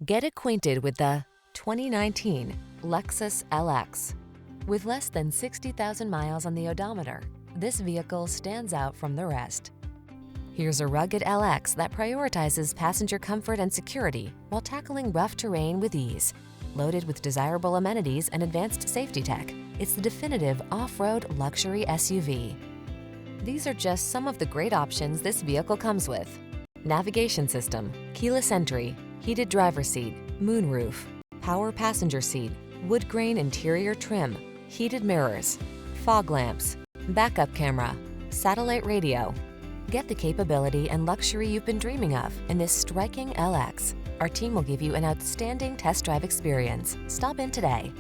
Get acquainted with the 2019 Lexus LX. With less than 60,000 miles on the odometer, this vehicle stands out from the rest. Here's a rugged LX that prioritizes passenger comfort and security while tackling rough terrain with ease. Loaded with desirable amenities and advanced safety tech, it's the definitive off-road luxury SUV. These are just some of the great options this vehicle comes with: navigation system, keyless entry, heated driver's seat, moonroof, power passenger seat, wood grain interior trim, heated mirrors, fog lamps, backup camera, satellite radio. Get the capability and luxury you've been dreaming of in this striking LX. Our team will give you an outstanding test drive experience. Stop in today.